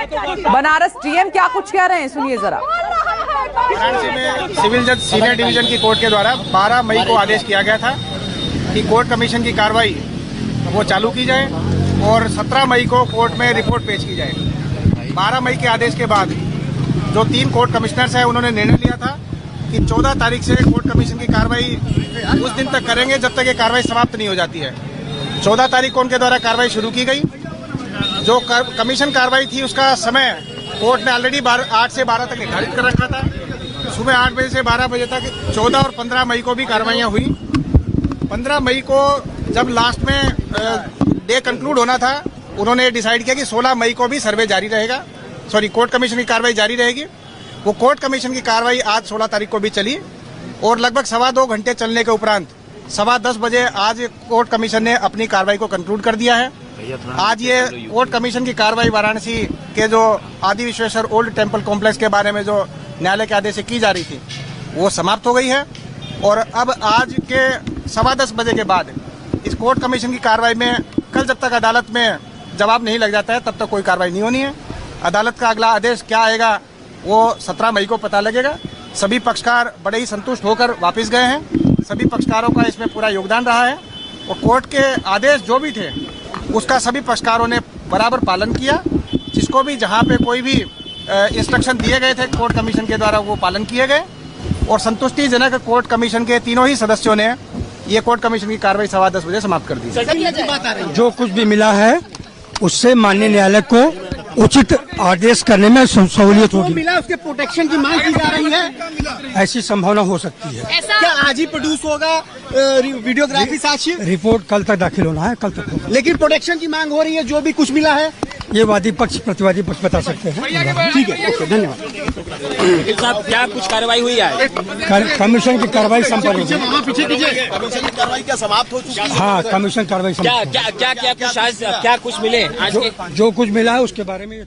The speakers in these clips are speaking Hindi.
बनारस डीएम क्या कुछ कह रहे हैं, सुनिए जरा। वाराणसी में सिविल जज सीनियर डिवीजन की कोर्ट के द्वारा 12 मई को आदेश किया गया था कि कोर्ट कमीशन की कार्रवाई वो चालू की जाए और 17 मई को कोर्ट में रिपोर्ट पेश की जाए। 12 मई के आदेश के बाद जो 3 कोर्ट कमिश्नर्स हैं उन्होंने निर्णय लिया था कि 14 तारीख से कोर्ट कमीशन की कार्रवाई उस दिन तक करेंगे जब तक ये कार्रवाई समाप्त नहीं हो जाती है। 14 तारीख को उनके द्वारा कार्रवाई शुरू की गई। जो कमीशन कार्रवाई थी उसका समय कोर्ट ने ऑलरेडी 8 से 12 तक निर्धारित कर रखा था। सुबह 8 बजे से 12 बजे तक 14 और 15 मई को भी कार्रवाइयाँ हुई। 15 मई को जब लास्ट में डे कंक्लूड होना था, उन्होंने डिसाइड किया कि 16 मई को भी सर्वे जारी रहेगा, कोर्ट कमीशन की कार्रवाई जारी रहेगी। वो कोर्ट कमीशन की कार्रवाई आज 16 तारीख को भी चली और लगभग 2.25 घंटे चलने के उपरांत 10:15 बजे आज कोर्ट कमीशन ने अपनी कार्रवाई को कंक्लूड कर दिया है। आज ये कोर्ट कमीशन की कार्रवाई वाराणसी के जो आदि विश्वेश्वर ओल्ड टेम्पल कॉम्प्लेक्स के बारे में जो न्यायालय के आदेश से की जा रही थी वो समाप्त हो गई है और अब आज के 10:15 बजे के बाद इस कोर्ट कमीशन की कार्रवाई में कल जब तक अदालत में जवाब नहीं लग जाता है तब तक कोई कार्रवाई नहीं होनी है। अदालत का अगला आदेश क्या आएगा वो 17 मई को पता लगेगा। सभी पक्षकार बड़े ही संतुष्ट होकर वापस गए हैं। सभी पक्षकारों का इसमें पूरा योगदान रहा है और कोर्ट के आदेश जो भी थे उसका सभी पक्षकारों ने बराबर पालन किया। जिसको भी जहां पे कोई भी इंस्ट्रक्शन दिए गए थे कोर्ट कमीशन के द्वारा वो पालन किए गए और संतुष्टिजनक कोर्ट कमीशन के तीनों ही सदस्यों ने ये कोर्ट कमीशन की कार्रवाई 10:15 बजे समाप्त कर दी। जो कुछ भी मिला है उससे माननीय न्यायालय को उचित आदेश करने में सहूलियत होगी। मिला उसके प्रोटेक्शन की मांग की जा रही है, ऐसी संभावना हो सकती है। क्या आज ही प्रोड्यूस होगा वीडियोग्राफी साक्ष्य? रिपोर्ट कल तक दाखिल होना है, कल तक होगा। लेकिन प्रोटेक्शन की मांग हो रही है, जो भी कुछ मिला है ये वादी पक्ष प्रतिवादी पक्ष बता सकते हैं। ठीक है, ओके, धन्यवाद। साहब क्या कुछ कार्रवाई हुई है? कमीशन की कार्रवाई संपन्न होगी। कमीशन की कार्रवाई क्या समाप्त हो चुकी है? हाँ, कमीशन कार्रवाई क्या क्या क्या क्या कुछ आज क्या कुछ मिले आज के? जो कुछ मिला है उसके बारे में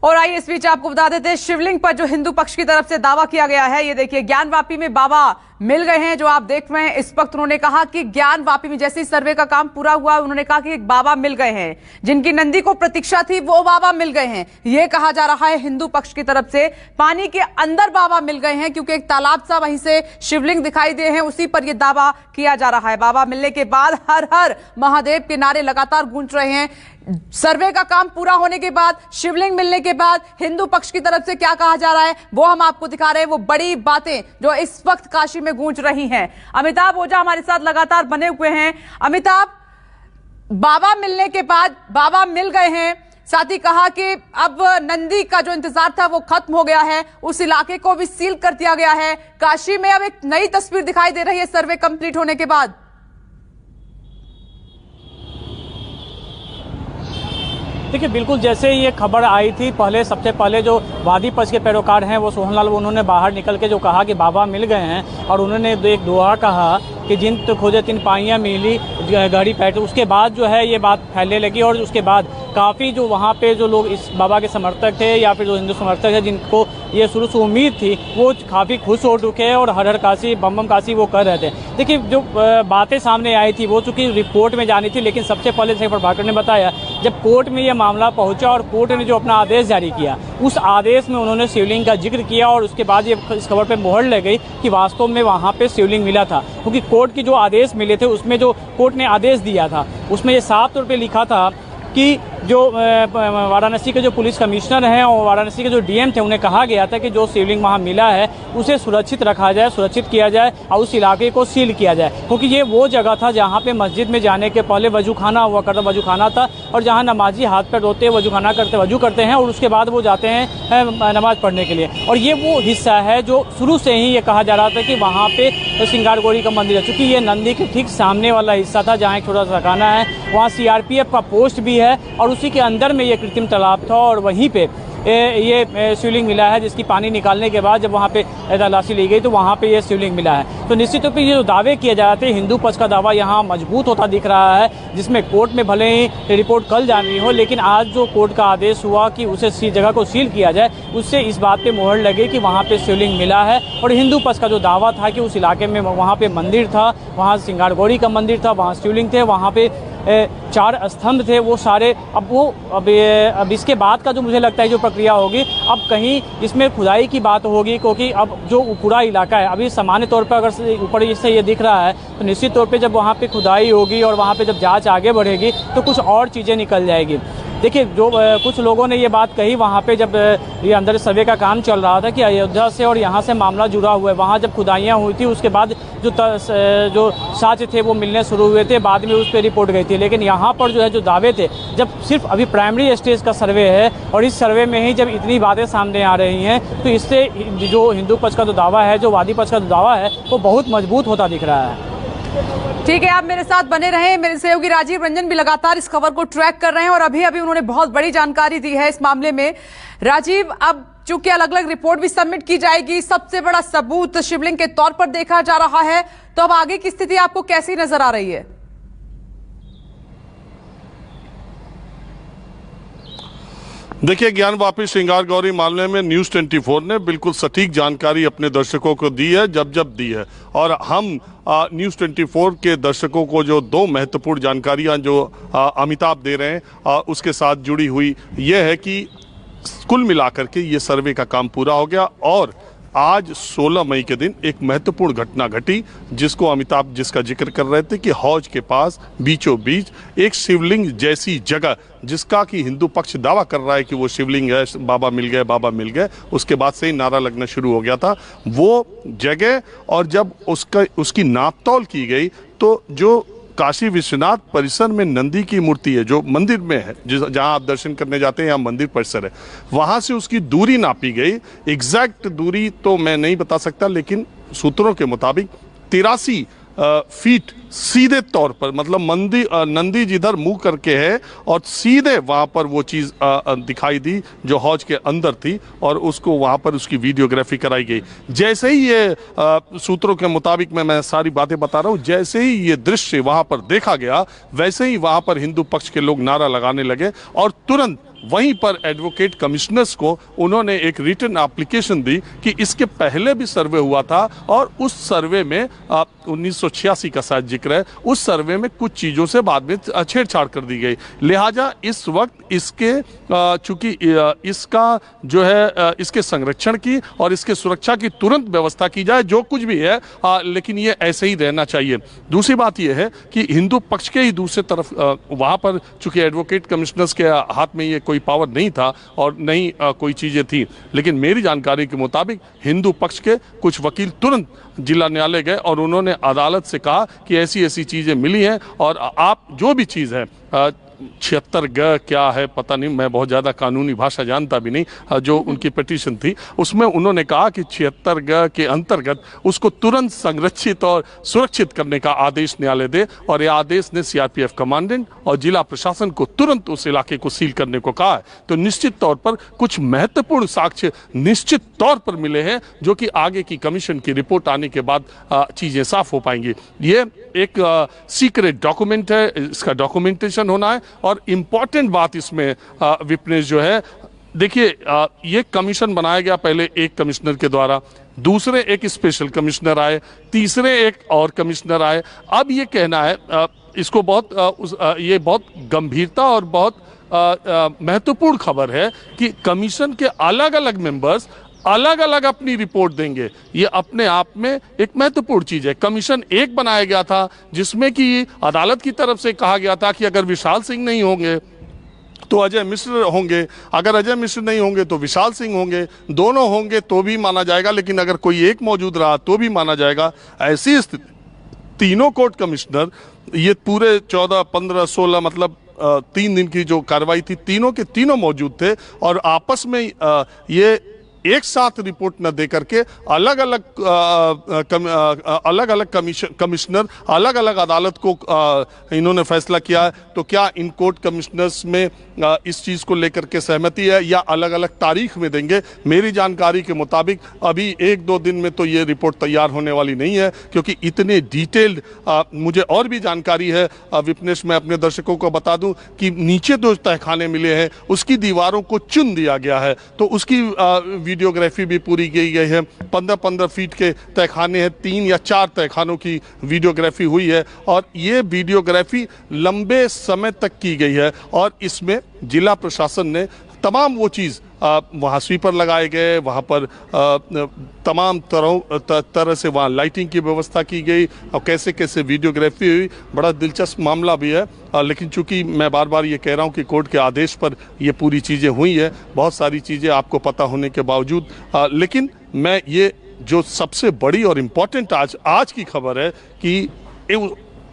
और आइए इस बीच आपको बता देते हैं शिवलिंग पर जो हिंदू पक्ष की तरफ से दावा किया गया है, ये देखिए ज्ञानवापी में बाबा मिल गए हैं जो आप देख रहे हैं। इस वक्त उन्होंने कहा कि ज्ञानवापी में जैसे ही सर्वे का काम पूरा हुआ उन्होंने कहा कि एक बाबा मिल गए हैं, जिनकी नंदी को प्रतीक्षा थी वो बाबा मिल गए हैं। यह कहा जा रहा है हिंदू पक्ष की तरफ से। पानी के अंदर बाबा मिल गए हैं क्योंकि एक तालाब सा वहीं से शिवलिंग दिखाई दे हैं, उसी पर यह दावा किया जा रहा है। बाबा मिलने के बाद हर हर महादेव के नारे लगातार गूंज रहे हैं। सर्वे का काम पूरा होने के बाद, शिवलिंग मिलने के बाद हिंदू पक्ष की तरफ से क्या कहा जा रहा है वो हम आपको दिखा रहे हैं। वो बड़ी बातें जो इस वक्त काशी में गूंज रही हैं। अमिताभ ओझा हमारे साथ लगातार बने हुए हैं। अमिताभ, बाबा मिलने के बाद बाबा मिल गए हैं, साथ ही कहा कि अब नंदी का जो इंतजार था वो खत्म हो गया है, उस इलाके को भी सील कर दिया गया है। काशी में अब एक नई तस्वीर दिखाई दे रही है सर्वे कंप्लीट होने के बाद। देखिए, बिल्कुल जैसे ये खबर आई थी, सबसे पहले जो वादी पक्ष के पैरोकार हैं वो सोहनलाल, उन्होंने बाहर निकल के जो कहा कि बाबा मिल गए हैं और उन्होंने एक दुआ कहा कि जिन तो खोजे तीन पाइयाँ मिली गाड़ी पैट। उसके बाद जो है ये बात फैलने लगी और उसके बाद काफ़ी जो वहाँ पे जो लोग इस बाबा के समर्थक थे या फिर जो हिंदू समर्थक है जिनको ये शुरू से उम्मीद थी वो काफ़ी खुश हो चुके हैं और हर हर काशी बम बम काशी वो कर रहे थे। देखिए, जो बातें सामने आई थी वो चूँकि रिपोर्ट में जानी थी, लेकिन सबसे पहले जैसे प्रभाकर ने बताया जब कोर्ट में ये मामला पहुंचा और कोर्ट ने जो अपना आदेश जारी किया उस आदेश में उन्होंने शिवलिंग का जिक्र किया और उसके बाद ये इस खबर पे मोहर लग गई कि वास्तव में वहाँ पे शिवलिंग मिला था। क्योंकि कोर्ट की जो आदेश मिले थे उसमें जो कोर्ट ने आदेश दिया था उसमें ये साफ तौर पे लिखा था कि जो वाराणसी के जो पुलिस कमिश्नर हैं और वाराणसी के जो डीएम थे उन्हें कहा गया था कि जो शिवलिंग वहाँ मिला है उसे सुरक्षित रखा जाए, सुरक्षित किया जाए और उस इलाके को सील किया जाए। क्योंकि ये वो जगह था जहाँ पे मस्जिद में जाने के पहले वजूखाना हुआ करता, वजूखाना था और जहाँ नमाजी हाथ पैर धोते वजूखाना करते वजू करते हैं और उसके बाद वो जाते हैं नमाज पढ़ने के लिए। और ये वो हिस्सा है जो शुरू से ही ये कहा जा रहा था कि वहाँ पे सिंगारगौरी का मंदिर है। चूँकि ये नंदी के ठीक सामने वाला हिस्सा था जहाँ एक छोटा सा खाना है, वहाँ CRPF का पोस्ट भी है और उसी के अंदर में ये कृत्रिम तालाब था और वहीं पे ये शिवलिंग मिला है, जिसकी पानी निकालने के बाद जब वहाँ पे तलाशी ली गई तो वहाँ पे ये शिवलिंग मिला है। तो निश्चित तौर पे ये जो दावे किए जा रहे थे, हिंदू पक्ष का दावा यहाँ मजबूत होता दिख रहा है, जिसमें कोर्ट में भले ही रिपोर्ट कल जानी हो लेकिन आज जो कोर्ट का आदेश हुआ कि उसे जगह को सील किया जाए, उससे इस बात पे मोहर लगे कि वहाँ पे शिवलिंग मिला है। और हिंदू पक्ष का जो दावा था कि उस इलाके में वहाँ पे मंदिर था, वहाँ सिंगारगौरी का मंदिर था, वहाँ शिवलिंग थे, वहाँ पे 4 स्तंभ थे वो सारे अब इसके बाद का जो मुझे लगता है जो प्रक्रिया होगी, अब कहीं इसमें खुदाई की बात होगी, क्योंकि अब जो पूरा इलाका है अभी सामान्य तौर पर अगर ऊपर से ये दिख रहा है तो निश्चित तौर पे जब वहाँ पे खुदाई होगी और वहाँ पे जब जांच आगे बढ़ेगी तो कुछ और चीज़ें निकल जाएगी। देखिए, जो कुछ लोगों ने ये बात कही वहाँ पे जब ये अंदर सर्वे का काम चल रहा था कि अयोध्या से और यहाँ से मामला जुड़ा हुआ है, वहाँ जब खुदाइयाँ हुई थी उसके बाद जो साक्ष्य थे वो मिलने शुरू हुए थे, बाद में उस पर रिपोर्ट गई थी। लेकिन यहाँ पर जो है जो दावे थे, जब सिर्फ अभी प्राइमरी स्टेज का सर्वे है और इस सर्वे में ही जब इतनी बातें सामने आ रही हैं तो इससे जो हिंदू पक्ष का जो दावा है, जो वादी पक्ष का जो दावा है, वो बहुत मजबूत होता दिख रहा है। ठीक है, आप मेरे साथ बने रहें। मेरे सहयोगी राजीव रंजन भी लगातार इस खबर को ट्रैक कर रहे हैं और अभी अभी उन्होंने बहुत बड़ी जानकारी दी है इस मामले में। राजीव, अब चूंकि अलग अलग रिपोर्ट भी सबमिट की जाएगी, सबसे बड़ा सबूत शिवलिंग के तौर पर देखा जा रहा है, तो अब आगे की स्थिति आपको कैसी नजर आ रही है? देखिए, ज्ञान वापी श्रृंगार गौरी मामले में न्यूज़ 24 ने बिल्कुल सटीक जानकारी अपने दर्शकों को दी है, जब दी है। और हम न्यूज़ 24 के दर्शकों को जो 2 महत्वपूर्ण जानकारियां जो अमिताभ दे रहे हैं उसके साथ जुड़ी हुई ये है कि कुल मिलाकर के ये सर्वे का काम पूरा हो गया और आज 16 मई के दिन एक महत्वपूर्ण घटना घटी जिसको अमिताभ जिसका जिक्र कर रहे थे कि हौज के पास बीचों बीच एक शिवलिंग जैसी जगह, जिसका कि हिंदू पक्ष दावा कर रहा है कि वो शिवलिंग है, बाबा मिल गए, बाबा मिल गए, उसके बाद से ही नारा लगना शुरू हो गया था वो जगह। और जब उसकी नापतौल की गई तो जो काशी विश्वनाथ परिसर में नंदी की मूर्ति है जो मंदिर में है, जहां आप दर्शन करने जाते हैं, यहाँ मंदिर परिसर है, वहां से उसकी दूरी नापी गई। एग्जैक्ट दूरी तो मैं नहीं बता सकता, लेकिन सूत्रों के मुताबिक 83 फीट सीधे तौर पर, मतलब नंदी जिधर मुंह करके है और सीधे वहां पर वो चीज दिखाई दी जो हौज के अंदर थी और उसको वहां पर उसकी वीडियोग्राफी कराई गई। जैसे ही ये सूत्रों के मुताबिक मैं सारी बातें बता रहा हूं, जैसे ही ये दृश्य वहां पर देखा गया वैसे ही वहां पर हिंदू पक्ष के लोग नारा लगाने लगे और तुरंत वहीं पर एडवोकेट कमिश्नर्स को उन्होंने एक रिटन एप्लीकेशन दी कि इसके पहले भी सर्वे हुआ था और उस सर्वे में 1986 का शायद जिक्र है, उस सर्वे में कुछ चीज़ों से बाद में छेड़छाड़ कर दी गई। लिहाजा इस वक्त इसके चूंकि इसका जो है इसके संरक्षण की और इसके सुरक्षा की तुरंत व्यवस्था की जाए, जो कुछ भी है, लेकिन ये ऐसे ही रहना चाहिए। दूसरी बात यह है कि हिंदू पक्ष के ही दूसरे तरफ वहाँ पर चूंकि एडवोकेट कमिश्नर्स के हाथ में ये कोई पावर नहीं था और नहीं कोई चीज़ें थी, लेकिन मेरी जानकारी के मुताबिक हिंदू पक्ष के कुछ वकील तुरंत जिला न्यायालय गए और उन्होंने अदालत से कहा कि ऐसी ऐसी चीज़ें मिली हैं और आप जो भी चीज़ है 76 ग क्या है पता नहीं, मैं बहुत ज़्यादा कानूनी भाषा जानता भी नहीं, जो उनकी पिटीशन थी उसमें उन्होंने कहा कि 76 ग के अंतर्गत उसको तुरंत संरक्षित और सुरक्षित करने का आदेश न्यायालय दे और यह आदेश ने सीआरपीएफ कमांडेंट और जिला प्रशासन को तुरंत उस इलाके को सील करने को कहा है। तो निश्चित तौर पर कुछ महत्वपूर्ण साक्ष्य निश्चित तौर पर मिले हैं जो कि आगे की कमीशन की रिपोर्ट आने के बाद चीज़ें साफ हो पाएंगी। ये एक सीक्रेट डॉक्यूमेंट है, इसका डॉक्यूमेंटेशन होना है और इम्पॉर्टेंट बात इसमें विपनेश जो है, देखिए ये कमीशन बनाया गया पहले एक कमिश्नर के द्वारा, दूसरे एक स्पेशल कमिश्नर आए, तीसरे एक और कमिश्नर आए। अब ये कहना है इसको ये बहुत गंभीरता और बहुत महत्वपूर्ण खबर है कि कमीशन के अलग अलग मेंबर्स अलग अलग अपनी रिपोर्ट देंगे। ये अपने आप में एक महत्वपूर्ण चीज़ है। कमीशन एक बनाया गया था जिसमें कि अदालत की तरफ से कहा गया था कि अगर विशाल सिंह नहीं होंगे तो अजय मिश्र होंगे, अगर अजय मिश्र नहीं होंगे तो विशाल सिंह होंगे, दोनों होंगे तो भी माना जाएगा, लेकिन अगर कोई एक मौजूद रहा तो भी माना जाएगा। ऐसी स्थिति तीनों कोर्ट कमिश्नर ये पूरे 14, 15, 16 मतलब 3 दिन की जो कार्रवाई थी, तीनों के तीनों मौजूद थे और आपस में ये एक साथ रिपोर्ट न दे करके अलग अलग कमिश्नर अलग अलग अदालत को इन्होंने फैसला किया है। तो क्या इन कोर्ट कमिश्नर्स में इस चीज़ को लेकर के सहमति है या अलग अलग तारीख में देंगे। मेरी जानकारी के मुताबिक अभी 1-2 दिन में तो ये रिपोर्ट तैयार होने वाली नहीं है, क्योंकि इतने डिटेल्ड मुझे और भी जानकारी है विपनेश, मैं अपने दर्शकों को बता दूं कि नीचे जो तहखाने मिले हैं उसकी दीवारों को चुन दिया गया है, तो उसकी वीडियोग्राफी भी पूरी की गई है। 15-15 फीट के तहखाने हैं, 3 या 4 तहखानों की वीडियोग्राफी हुई है और ये वीडियोग्राफी लंबे समय तक की गई है और इसमें जिला प्रशासन ने तमाम वो चीज़ वहाँ स्वीपर लगाए गए, वहाँ पर तमाम तरह से वहाँ लाइटिंग की व्यवस्था की गई और कैसे कैसे वीडियोग्राफी हुई। बड़ा दिलचस्प मामला भी है, लेकिन चूंकि मैं बार बार ये कह रहा हूँ कि कोर्ट के आदेश पर ये पूरी चीज़ें हुई है, बहुत सारी चीज़ें आपको पता होने के बावजूद, लेकिन मैं ये जो सबसे बड़ी और इम्पॉर्टेंट आज की खबर है कि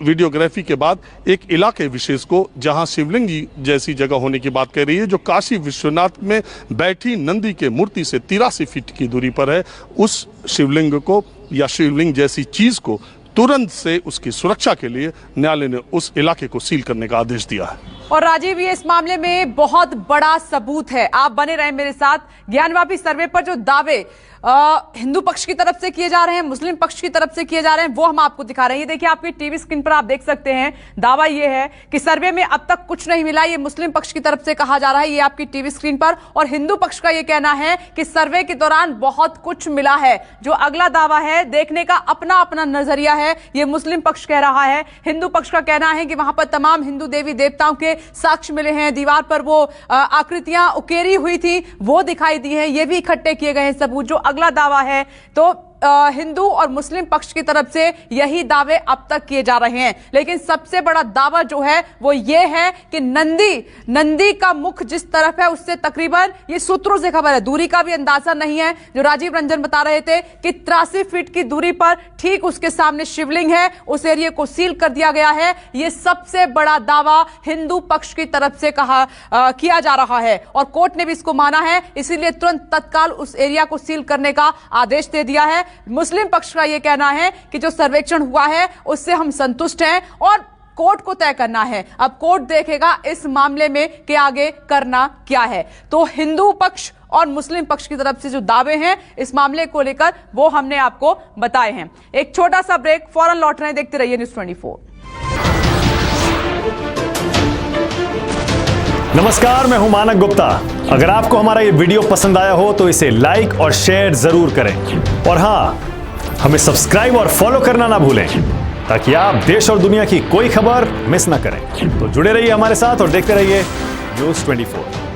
वीडियोग्राफी के बाद एक इलाके विशेष को, जहां शिवलिंग जी जैसी जगह होने की बात कह रही है, जो काशी विश्वनाथ में बैठी नंदी के मूर्ति से 83 फीट की दूरी पर है, उस शिवलिंग को या शिवलिंग जैसी चीज को तुरंत से उसकी सुरक्षा के लिए न्यायालय ने उस इलाके को सील करने का आदेश दिया है। और राजीव, ये इस मामले में बहुत बड़ा सबूत है। आप बने रहे मेरे साथ। ज्ञानवापी सर्वे पर जो दावे हिंदू पक्ष की तरफ से किए जा रहे हैं, मुस्लिम पक्ष की तरफ से किए जा रहे हैं, वो हम आपको दिखा रहे हैं। ये देखिए, आपकी टीवी स्क्रीन पर आप देख सकते हैं। दावा ये है कि सर्वे में अब तक कुछ नहीं मिला, ये मुस्लिम पक्ष की तरफ से कहा जा रहा है, ये आपकी टीवी स्क्रीन पर। और हिंदू पक्ष का ये कहना है कि सर्वे के दौरान बहुत कुछ मिला है। जो अगला दावा है, देखने का अपना अपना नजरिया है, ये मुस्लिम पक्ष कह रहा है। हिंदू पक्ष का कहना है कि वहां पर तमाम हिंदू देवी देवताओं के साक्ष्य मिले हैं, दीवार पर वो आकृतियां उकेरी हुई थी वो दिखाई दी है, ये भी इकट्ठे किए गए हैं सबूत। जो अगला दावा है, तो हिंदू और मुस्लिम पक्ष की तरफ से यही दावे अब तक किए जा रहे हैं। लेकिन सबसे बड़ा दावा जो है वो ये है कि नंदी का मुख जिस तरफ है उससे तकरीबन, ये सूत्रों से खबर है, दूरी का भी अंदाजा नहीं है, जो राजीव रंजन बता रहे थे कि 83 फीट की दूरी पर ठीक उसके सामने शिवलिंग है, उस एरिया को सील कर दिया गया है। ये सबसे बड़ा दावा हिंदू पक्ष की तरफ से किया जा रहा है और कोर्ट ने भी इसको माना है, इसीलिए तुरंत तत्काल उस एरिया को सील करने का आदेश दे दिया है। मुस्लिम पक्ष का यह कहना है कि जो सर्वेक्षण हुआ है उससे हम संतुष्ट हैं और कोर्ट को तय करना है। अब कोर्ट देखेगा इस मामले में कि आगे करना क्या है। तो हिंदू पक्ष और मुस्लिम पक्ष की तरफ से जो दावे हैं इस मामले को लेकर वो हमने आपको बताए हैं। एक छोटा सा ब्रेक, फौरन लौट रहे हैं, देखते रहिए न्यूज़ 24। नमस्कार, मैं हूं मानक गुप्ता। अगर आपको हमारा ये वीडियो पसंद आया हो तो इसे लाइक और शेयर जरूर करें और हां, हमें सब्सक्राइब और फॉलो करना ना भूलें ताकि आप देश और दुनिया की कोई खबर मिस ना करें। तो जुड़े रहिए हमारे साथ और देखते रहिए न्यूज़ 24।